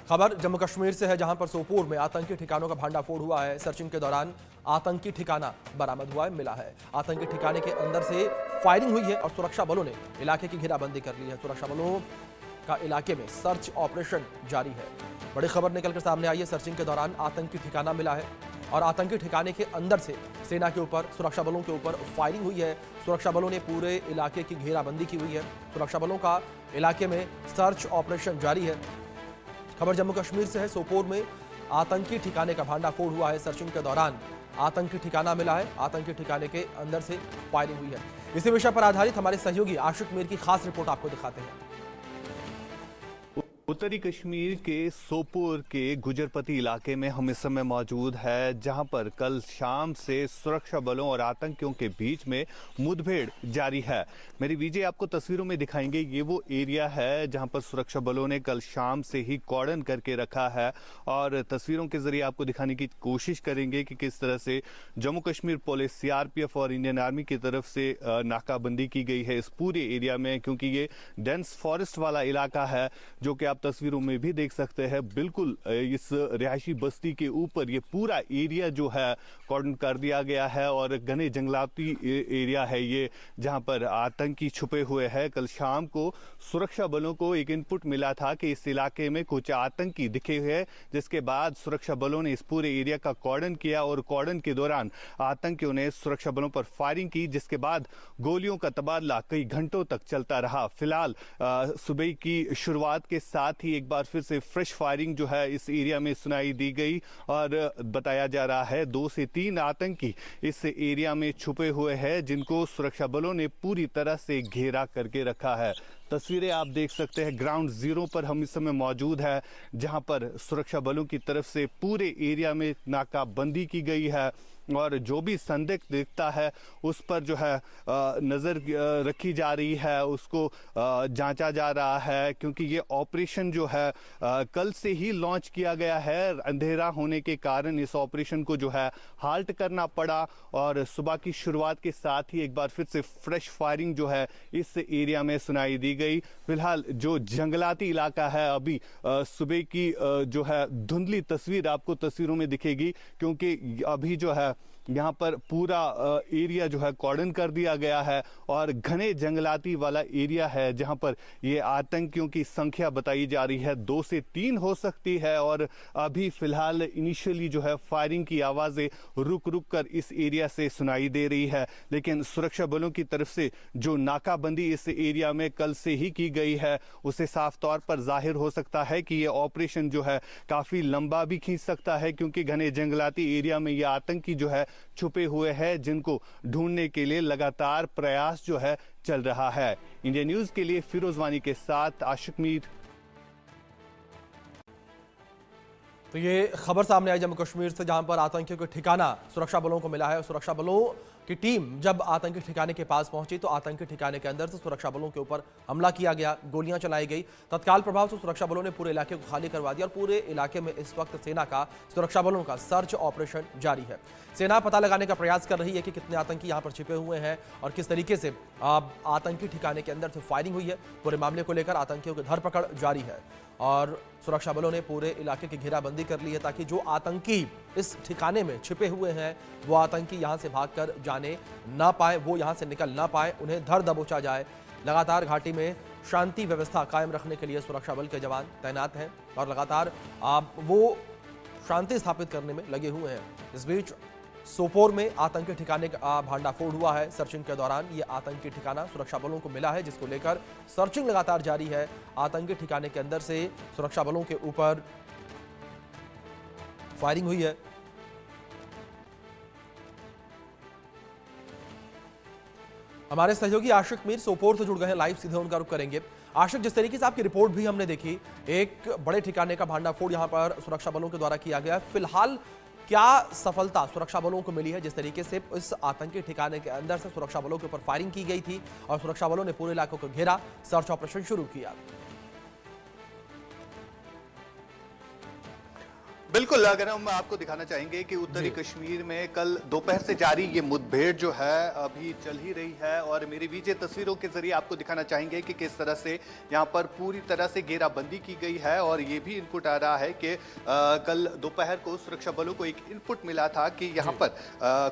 खबर जम्मू कश्मीर से है, जहां पर सोपोर में आतंकी ठिकानों का भांडाफोड़ हुआ है। सर्चिंग के दौरान आतंकी ठिकाना बरामद हुआ है, मिला है। आतंकी ठिकाने के अंदर से फायरिंग हुई है और सुरक्षा बलों ने इलाके की घेराबंदी कर ली है। सुरक्षा बलों का इलाके में सर्च ऑपरेशन जारी है। बड़ी खबर निकलकर सामने आई है। सर्चिंग के दौरान आतंकी ठिकाना मिला है और आतंकी ठिकाने के अंदर से सेना के ऊपर, सुरक्षा बलों के ऊपर फायरिंग हुई है। सुरक्षा बलों ने पूरे इलाके की घेराबंदी की हुई है। सुरक्षा बलों का इलाके में सर्च ऑपरेशन जारी है। खबर जम्मू कश्मीर से है। सोपोर में आतंकी ठिकाने का भांडाफोड़ हुआ है। सर्चिंग के दौरान आतंकी ठिकाना मिला है। आतंकी ठिकाने के अंदर से फायरिंग हुई है। इसी विषय पर आधारित हमारे सहयोगी आशिक मीर की खास रिपोर्ट आपको दिखाते हैं। उत्तरी कश्मीर के सोपोर के गुजरपति इलाके में हम इस समय मौजूद है, जहां पर कल शाम से सुरक्षा बलों और आतंकियों के बीच में मुठभेड़ जारी है। मेरी विजय आपको तस्वीरों में दिखाएंगे। ये वो एरिया है जहां पर सुरक्षा बलों ने कल शाम से ही कॉर्डन करके रखा है और तस्वीरों के जरिए आपको दिखाने की कोशिश करेंगे कि किस तरह से जम्मू कश्मीर पुलिस, सीआरपीएफ और इंडियन आर्मी की तरफ से नाकाबंदी की गई है इस पूरे एरिया में, क्योंकि ये डेंस फॉरेस्ट वाला इलाका है जो कि आप तस्वीरों में भी देख सकते हैं। बिल्कुल इस रिहायशी बस्ती के ऊपर ये पूरा एरिया जो है कॉर्डन कर दिया गया है और घने जंगलाती एरिया है ये, जहां पर आतंकी छुपे हुए हैं। कल शाम को सुरक्षा बलों को एक इनपुट मिला था कि इस इलाके में कुछ आतंकी दिखे हुए हैं, जिसके बाद सुरक्षा बलों ने इस पूरे एरिया का कॉर्डन किया और कॉर्डन के दौरान आतंकियों ने सुरक्षा बलों पर फायरिंग की, जिसके बाद गोलियों का तबादला कई घंटों तक चलता रहा। फिलहाल सुबह की शुरुआत के साथ ही एक बार फिर से फ्रेश फायरिंग जो है इस एरिया में सुनाई दी गई और बताया जा रहा है 2 से 3 आतंकी इस एरिया में छुपे हुए हैं, जिनको सुरक्षा बलों ने पूरी तरह से घेरा करके रखा है। तस्वीरें आप देख सकते हैं। ग्राउंड जीरो पर हम इस समय मौजूद है, जहां पर सुरक्षा बलों की तरफ से पूरे एरिया में नाकाबंदी की गई है और जो भी संदिग्ध दिखता है उस पर जो है नजर रखी जा रही है, उसको जांचा जा रहा है, क्योंकि ये ऑपरेशन जो है कल से ही लॉन्च किया गया है। अंधेरा होने के कारण इस ऑपरेशन को जो है हाल्ट करना पड़ा और सुबह की शुरुआत के साथ ही एक बार फिर से फ्रेश फायरिंग जो है इस एरिया में सुनाई दी गई। फिलहाल जो जंगलाती इलाका है, अभी सुबह की जो है धुंधली तस्वीर आपको तस्वीरों में दिखेगी, क्योंकि अभी जो है यहाँ पर पूरा एरिया जो है कॉर्डन कर दिया गया है और घने जंगलाती वाला एरिया है, जहाँ पर ये आतंकियों की संख्या बताई जा रही है 2 से 3 हो सकती है। और अभी फिलहाल इनिशियली जो है फायरिंग की आवाजें रुक रुक कर इस एरिया से सुनाई दे रही है, लेकिन सुरक्षा बलों की तरफ से जो नाकाबंदी इस एरिया में कल से ही की गई है, उसे साफ तौर पर जाहिर हो सकता है कि ये ऑपरेशन जो है काफी लंबा भी खींच सकता है, क्योंकि घने जंगलाती एरिया में ये आतंकी जो है छुपे हुए हैं, जिनको ढूंढने के लिए लगातार प्रयास जो है चल रहा है। इंडिया न्यूज के लिए फिरोज वानी के साथ आशिक मीर। तो ये खबर सामने आई जम्मू कश्मीर से, जहां पर आतंकियों का ठिकाना सुरक्षा बलों को मिला है। सुरक्षा बलों की टीम जब आतंकी ठिकाने के पास पहुंची तो आतंकी ठिकाने के अंदर से सुरक्षा बलों के ऊपर हमला किया गया, गोलियां चलाई गई। तत्काल प्रभाव से सुरक्षा बलों ने पूरे इलाके को खाली करवा दिया और पूरे इलाके में इस वक्त सेना का, सुरक्षा बलों का सर्च ऑपरेशन जारी है। सेना पता लगाने का प्रयास कर रही है कि कितने आतंकी यहां पर छिपे हुए हैं और किस तरीके से आतंकी ठिकाने के अंदर से फायरिंग हुई है। पूरे मामले को लेकर आतंकियों की धरपकड़ जारी है और सुरक्षा बलों ने पूरे इलाके की घेराबंदी कर ली है, ताकि जो आतंकी इस ठिकाने में छिपे हुए हैं वो आतंकी यहां से भागकर जाने ना पाए, वो यहां से निकल ना पाए, उन्हें धर दबोचा जाए। लगातार घाटी में शांति व्यवस्था कायम रखने के लिए सुरक्षा बल के जवान तैनात हैं और लगातार वो शांति स्थापित करने में लगे हुए हैं। इस बीच सोपोर में आतंकी ठिकाने का भांडाफोड़ हुआ है। सर्चिंग के दौरान ये आतंकी ठिकाना सुरक्षा बलों को मिला है, जिसको लेकर सर्चिंग लगातार जारी है। आतंकी ठिकाने के अंदर से सुरक्षा बलों के ऊपर फायरिंग हुई है। हमारे सहयोगी आशिक मीर सोपोर से जुड़ गए हैं, लाइव सीधे उनका रुख करेंगे। आशिक, जिस तरीके से आपकी रिपोर्ट भी हमने देखी, एक बड़े ठिकाने का भांडाफोड़ यहां पर सुरक्षा बलों के द्वारा किया गया। फिलहाल क्या सफलता सुरक्षा बलों को मिली है, जिस तरीके से इस आतंकी ठिकाने के अंदर से सुरक्षा बलों के ऊपर फायरिंग की गई थी और सुरक्षा बलों ने पूरे इलाकों को घेरा, सर्च ऑपरेशन शुरू किया? बिल्कुल, अगर हम आपको दिखाना चाहेंगे कि उत्तरी कश्मीर में कल दोपहर से जारी ये मुठभेड़ जो है अभी चल ही रही है और मेरे बीच ये तस्वीरों के जरिए आपको दिखाना चाहेंगे कि किस तरह से यहाँ पर पूरी तरह से घेराबंदी की गई है। और ये भी इनपुट आ रहा है कि कल दोपहर को सुरक्षा बलों को एक इनपुट मिला था कि यहाँ पर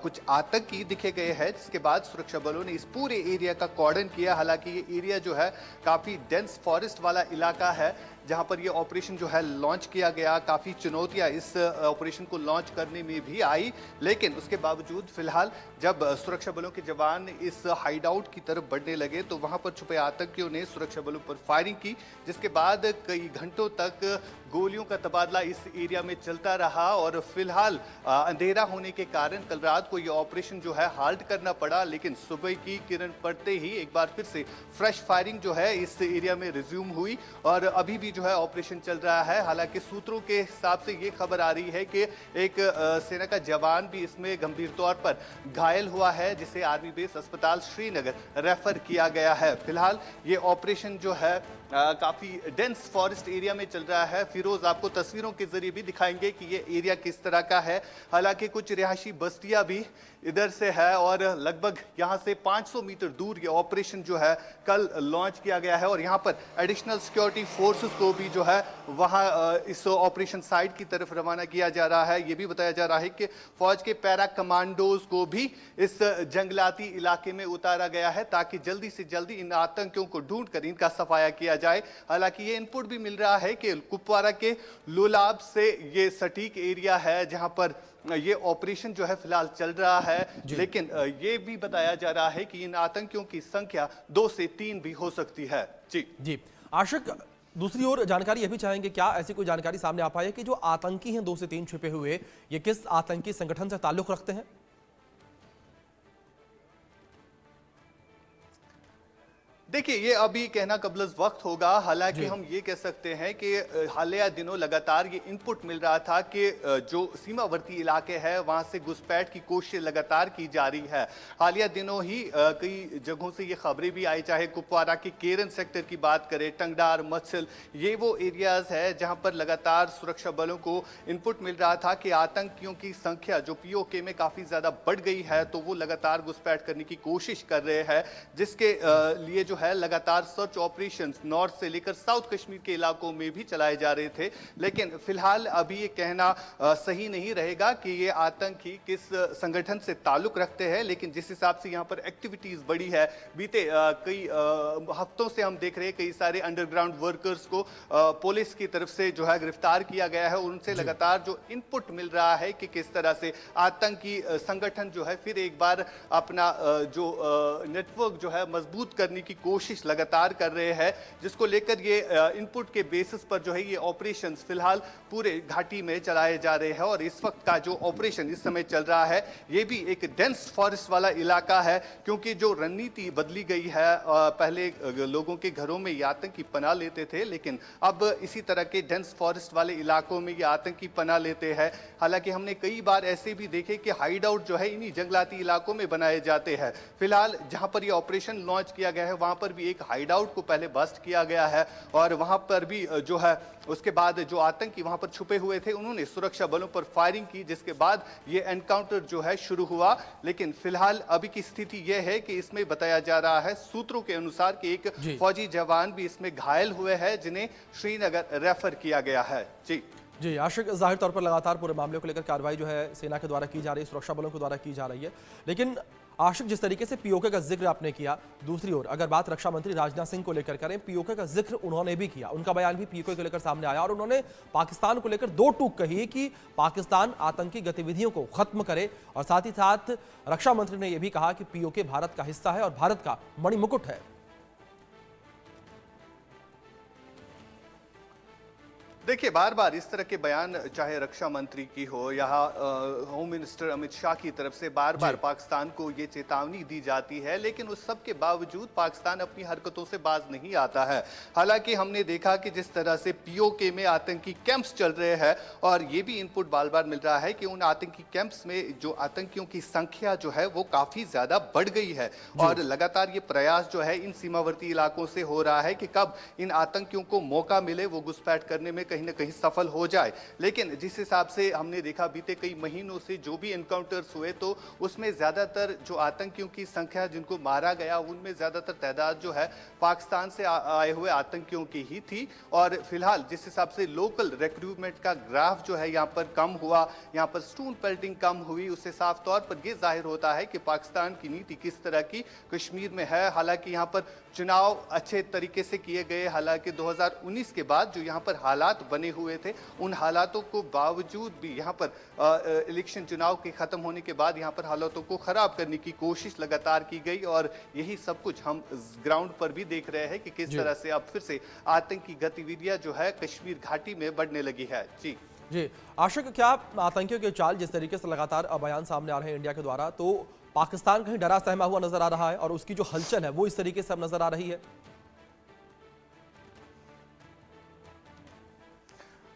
कुछ आतंकी दिखे गए हैं, जिसके बाद सुरक्षा बलों ने इस पूरे एरिया का कॉर्डन किया। हालांकि ये एरिया जो है काफी डेंस फॉरेस्ट वाला इलाका है जहां पर ये ऑपरेशन जो है लॉन्च किया गया। काफ़ी चुनौतियां इस ऑपरेशन को लॉन्च करने में भी आई, लेकिन उसके बावजूद फिलहाल जब सुरक्षा बलों के जवान इस हाइड आउट की तरफ बढ़ने लगे तो वहां पर छुपे आतंकियों ने सुरक्षा बलों पर फायरिंग की, जिसके बाद कई घंटों तक गोलियों का तबादला इस एरिया में चलता रहा। और फिलहाल अंधेरा होने के कारण कल रात को ये ऑपरेशन जो है हाल्ट करना पड़ा, लेकिन सुबह की किरण पड़ते ही एक बार फिर से फ्रेश फायरिंग जो है इस एरिया में रिज्यूम हुई और अभी भी जो है ऑपरेशन चल रहा है। हालांकि सूत्रों के हिसाब से ये खबर आ रही है कि एक सेना का जवान भी इसमें गंभीर तौर पर घायल हुआ है, जिसे आर्मी बेस अस्पताल श्रीनगर रेफर किया गया है। फिलहाल ये ऑपरेशन जो है काफी डेंस फॉरेस्ट एरिया में चल रहा है। फिरोज आपको तस्वीरों के जरिए भी दिखाएंगे कि ये एरिया किस तरह का है। हालांकि कुछ रिहायशी बस्तियां भी इधर से है और लगभग यहां से 500 मीटर दूर ये ऑपरेशन जो है कल लॉन्च किया गया है और यहां पर एडिशनल सिक्योरिटी फोर्सेस को भी जो है वहां इस ऑपरेशन साइट की तरफ रवाना किया जा रहा है। ये भी बताया जा रहा है कि फौज के पैरा कमांडोज को भी इस जंगलाती इलाके में उतारा गया है ताकि जल्दी से जल्दी इन आतंकियों को ढूंढ कर इनका सफाया किया जाए। हालांकि ये इनपुट भी मिल रहा है कि कुपवारा के लोलाब से ये सटीक एरिया है जहां पर ये ऑपरेशन जो है फिलहाल चल रहा है, लेकिन ये भी बताया जा रहा है कि इन आतंकियों की संख्या 2 से 3 भी हो सकती है। जी आशिक, दूसरी ओर जानकारी यह भी चाहेंगे, क्या ऐसी कोई जानकारी सामने आ पाई है कि जो आतंकी हैं 2 से 3 छिपे हुए, ये किस आतंकी संगठन से ताल्लुक रखते हैं? देखिए, ये अभी कहना कबलज वक्त होगा। हालांकि हम ये कह सकते हैं कि हालिया दिनों लगातार ये इनपुट मिल रहा था कि जो सीमावर्ती इलाके हैं वहां से घुसपैठ की कोशिश लगातार की जा रही है। हालिया दिनों ही कई जगहों से ये खबरें भी आई, चाहे कुपवारा के केरन सेक्टर की बात करें, टंगडार, मत्सल, ये वो एरियाज है जहां पर लगातार सुरक्षा बलों को इनपुट मिल रहा था कि आतंकियों की संख्या जो पीओके में काफी ज्यादा बढ़ गई है, तो वो लगातार घुसपैठ करने की कोशिश कर रहे हैं, जिसके लिए जो है लगातार सर्च ऑपरेशंस नॉर्थ से लेकर साउथ कश्मीर के इलाकों में भी चलाए जा रहे थे। लेकिन फिलहाल अभी ये कहना सही नहीं रहेगा कि ये आतंकी किस संगठन से ताल्लुक रखते हैं, लेकिन जिस हिसाब से यहाँ पर एक्टिविटीज बढ़ी है, बीते कई हफ्तों से हम देख रहे हैं कई सारे अंडरग्राउंड वर्कर्स को पुलिस की तरफ से जो है गिरफ्तार किया गया है। उनसे लगातार जो इनपुट मिल रहा है कि किस तरह से आतंकी संगठन जो है फिर एक बार अपना जो नेटवर्क जो है मजबूत करने की कोशिश लगातार कर रहे हैं, जिसको लेकर ये इनपुट के बेसिस पर जो है ये ऑपरेशंस फिलहाल पूरे घाटी में चलाए जा रहे हैं। और इस वक्त का जो ऑपरेशन इस समय चल रहा है ये भी एक डेंस फॉरेस्ट वाला इलाका है, क्योंकि जो रणनीति बदली गई है, पहले लोगों के घरों में ये आतंकी पनाह लेते थे, लेकिन अब इसी तरह के डेंस फॉरेस्ट वाले इलाकों में ये आतंकी पनाह लेते हैं। हालांकि हमने कई बार ऐसे भी देखे कि हाइड आउट जो है इन्हीं जंगलाती इलाकों में बनाए जाते हैं। फिलहाल जहां पर ये ऑपरेशन लॉन्च किया गया है वहां पर भी एक हाइड आउट को पहले बस्ट किया गया है और वहां पर भी जो है उसके बाद जो आतंकी वहां पर छुपे हुए थे उन्होंने सुरक्षा बलों पर फायरिंग की, जिसके बाद ये एनकाउंटर जो है शुरू हुआ। लेकिन फिलहाल अभी की स्थिति यह है कि इसमें बताया जा रहा है सूत्रों के अनुसार कि एक फौजी जवान भी इसमें घायल हुए हैं, जिन्हें श्रीनगर रेफर किया गया है। जी आशिक, जाहिर तौर पर लगातार पूरे मामले को लेकर कार्रवाई जो है सेना के द्वारा की जा रही है, सुरक्षा बलों के द्वारा की जा रही है। लेकिन आशिक, जिस तरीके से पीओके का जिक्र आपने किया, दूसरी ओर अगर बात रक्षा मंत्री राजनाथ सिंह को लेकर करें, पीओके का जिक्र उन्होंने भी किया, उनका बयान भी पीओके को लेकर सामने आया और उन्होंने पाकिस्तान को लेकर 2 टूक कही कि पाकिस्तान आतंकी गतिविधियों को खत्म करे और साथ ही साथ रक्षा मंत्री ने यह भी कहा कि पीओके भारत का हिस्सा है और भारत का मणिमुकुट है। देखिए, बार बार इस तरह के बयान चाहे रक्षा मंत्री की हो या होम मिनिस्टर अमित शाह की तरफ से बार बार पाकिस्तान को ये चेतावनी दी जाती है, लेकिन उस सब के बावजूद पाकिस्तान अपनी हरकतों से बाज नहीं आता है। हालांकि हमने देखा कि जिस तरह से पीओके में आतंकी कैंप्स चल रहे हैं और ये भी इनपुट बार बार मिल रहा है कि उन आतंकी कैंप्स में जो आतंकियों की संख्या जो है वो काफी ज्यादा बढ़ गई है और लगातार ये प्रयास जो है इन सीमावर्ती इलाकों से हो रहा है कि कब इन आतंकियों को मौका मिले वो घुसपैठ करने में कहीं ना कहीं सफल हो जाए। लेकिन जिस हिसाब से हमने देखा बीते कई महीनों से जो भी इनकाउंटर्स हुए तो उसमें ज़्यादातर जो आतंकियों की संख्या जिनको मारा गया उनमें ज़्यादातर तादाद जो है पाकिस्तान से आए हुए आतंकियों की ही थी। और फिलहाल जिस हिसाब से लोकल रिक्रूटमेंट का ग्राफ जो है यहाँ पर कम हुआ, यहाँ पर स्टोन पेल्टिंग कम हुई, उससे साफ तौर पर यह जाहिर होता है कि पाकिस्तान की नीति किस तरह की कश्मीर में है। हालांकि यहाँ पर चुनाव अच्छे तरीके से किए गए, हालांकि 2019 के बाद जो यहाँ पर हालात बने हुए थे उन हालातों को बावजूद भी यहाँ पर इलेक्शन चुनाव के खत्म होने के बाद यहाँ पर हालातों को खराब करने की कोशिश लगातार की गई। और यही सब कुछ हम ग्राउंड पर भी देख रहे हैं कि किस तरह से अब फिर से आतंकी गतिविधियां जो है कश्मीर घाटी में बढ़ने लगी है। जी जी आशिक, क्या आतंकियों के चाल जिस तरीके से लगातार बयान सामने आ रहे हैं इंडिया के द्वारा, तो पाकिस्तान कहीं डरा सहमा हुआ नजर आ रहा है और उसकी जो हलचल है वो इस तरीके से अब नजर आ रही है?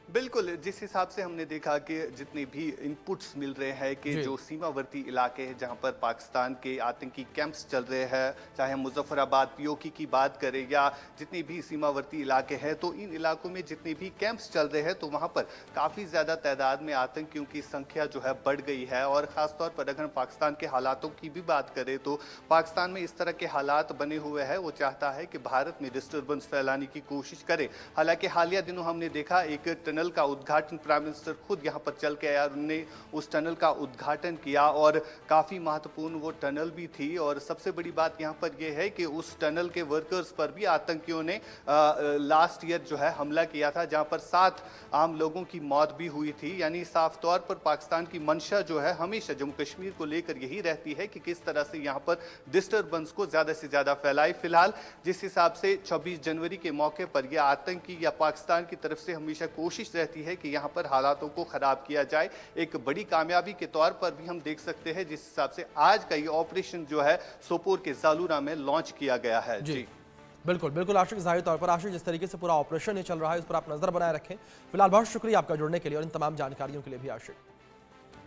बिल्कुल, जिस हिसाब से हमने देखा कि जितने भी इनपुट्स मिल रहे हैं कि जो सीमावर्ती इलाके हैं जहां पर पाकिस्तान के आतंकी कैंप्स चल रहे हैं, चाहे हम मुजफ्फराबाद पीओके की बात करें या जितने भी सीमावर्ती इलाके हैं, तो इन इलाकों में जितने भी कैंप्स चल रहे हैं तो वहां पर काफ़ी ज़्यादा तादाद में आतंकियों की संख्या जो है बढ़ गई है। और ख़ासतौर पर अगर पाकिस्तान के हालातों की भी बात करें तो पाकिस्तान में इस तरह के हालात बने हुए हैं, वो चाहता है कि भारत में डिस्टर्बेंस फैलाने की कोशिश करे। हालांकि हालिया दिनों हमने देखा एक टनल का उद्घाटन प्राइम मिनिस्टर खुद यहां पर चल के आया, उन्होंने उस टनल का उद्घाटन किया और काफी महत्वपूर्ण वो टनल भी थी। और सबसे बड़ी बात यहां पर यह है कि उस टनल के वर्कर्स पर भी आतंकियों ने लास्ट ईयर जो है हमला किया था, जहां पर 7 आम लोगों की मौत भी हुई थी। यानी साफ तौर पर पाकिस्तान की मंशा जो है हमेशा जम्मू कश्मीर को लेकर यही रहती है कि किस तरह से यहाँ पर डिस्टर्बेंस को ज्यादा से ज्यादा फैलाए। फिलहाल जिस हिसाब से 26 जनवरी के मौके पर यह आतंकी या पाकिस्तान की तरफ से हमेशा कोशिश रहती है कि यहां पर हालातों को खराब किया जाए, एक बड़ी कामयाबी के तौर पर भी हम देख सकते हैं जिस हिसाब से आज का ये ऑपरेशन जो है सोपोर के जालूरा में लॉन्च किया गया है। जी बिल्कुल बिल्कुल आशिक, जाहिर तौर पर आशिक जिस तरीके से पूरा ऑपरेशन ये चल रहा है उस पर आप नजर बनाए रखें। फिलहाल बहुत शुक्रिया आपका जुड़ने के लिए और इन तमाम जानकारियों के लिए भी आशिक।